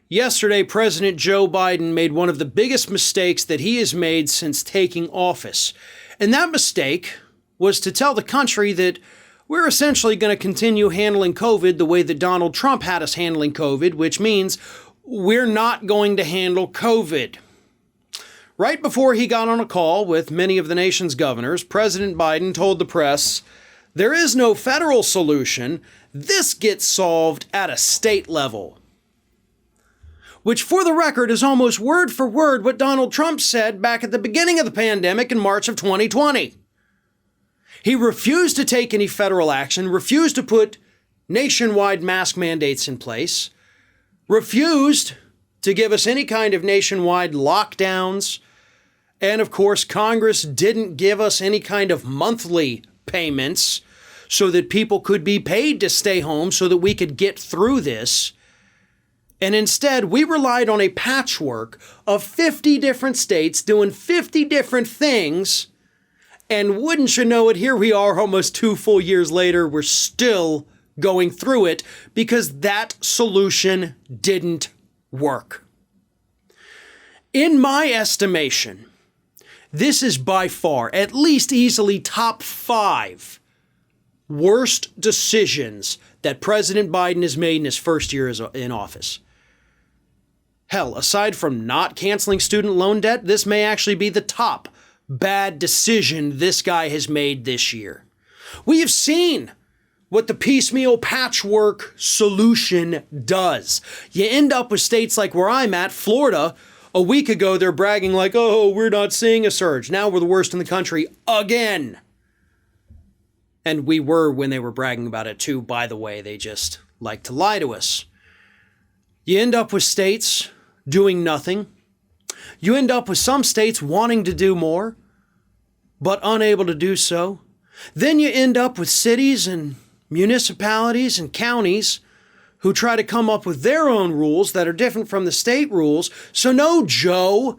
Yesterday, President Joe Biden made one of the biggest mistakes that he has made since taking office. And that mistake was to tell the country that we're essentially going to continue handling COVID the way that Donald Trump had us handling COVID, which means we're not going to handle COVID. Right before he got on a call with many of the nation's governors, President Biden told the press, "There is no federal solution. This gets solved at a state level." Which, for the record, is almost word for word what Donald Trump said back at the beginning of the pandemic in March of 2020. He refused to take any federal action, refused to put nationwide mask mandates in place, refused to give us any kind of nationwide lockdowns, and of course, Congress didn't give us any kind of monthly payments so that people could be paid to stay home so that we could get through this. And instead, we relied on a patchwork of 50 different states doing 50 different things. And wouldn't you know it, here we are almost 2 full years later, we're still going through it because that solution didn't work. In my estimation, this is by far, at least easily top 5 worst decisions that President Biden has made in his first year in office. Hell, aside from not canceling student loan debt, this may actually be the top bad decision this guy has made this year. We have seen what the piecemeal patchwork solution does. You end up with states like where I'm at, Florida. A week ago, they're bragging like, oh, we're not seeing a surge. Now we're the worst in the country again. And we were when they were bragging about it too, by the way. They just like to lie to us. You end up with states doing nothing. You end up with some states wanting to do more, but unable to do so. Then you end up with cities and municipalities and counties who try to come up with their own rules that are different from the state rules. So no, Joe,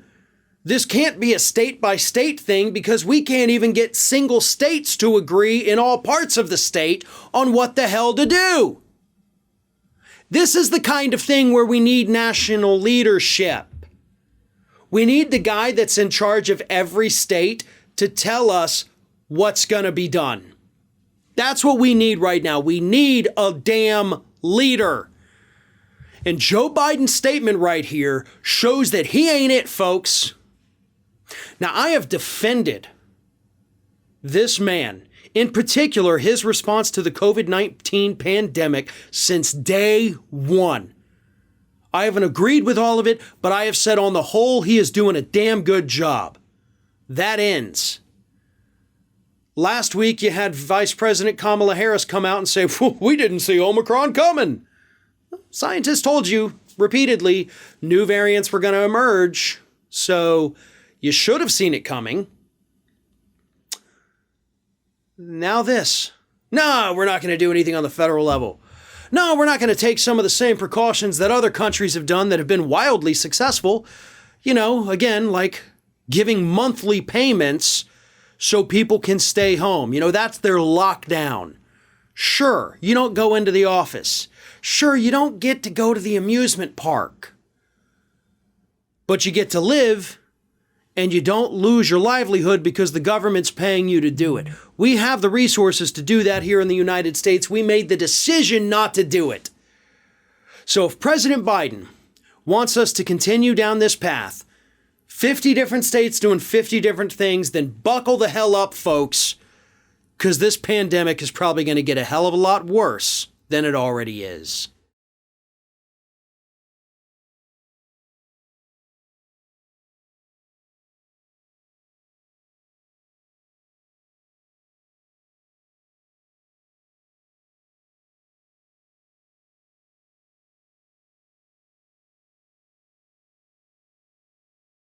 this can't be a state-by-state thing because we can't even get single states to agree in all parts of the state on what the hell to do. This is the kind of thing where we need national leadership. We need the guy that's in charge of every state to tell us what's going to be done. That's what we need right now. We need a damn leader. And Joe Biden's statement right here shows that he ain't it, folks. Now, I have defended this man, in particular, his response to the COVID-19 pandemic since day one. I haven't agreed with all of it, but I have said on the whole, he is doing a damn good job. That ends. Last week, you had Vice President Kamala Harris come out and say, we didn't see Omicron coming. Scientists told you repeatedly new variants were going to emerge, so you should have seen it coming. Now this. No, we're not going to do anything on the federal level. No, we're not going to take some of the same precautions that other countries have done that have been wildly successful. You know, again, like giving monthly payments so people can stay home. You know, that's their lockdown. Sure, you don't go into the office. Sure, you don't get to go to the amusement park. But you get to live, and you don't lose your livelihood because the government's paying you to do it. We have the resources to do that here in the United States. We made the decision not to do it. So if President Biden wants us to continue down this path, 50 different states doing 50 different things, then buckle the hell up, folks, because this pandemic is probably going to get a hell of a lot worse than it already is.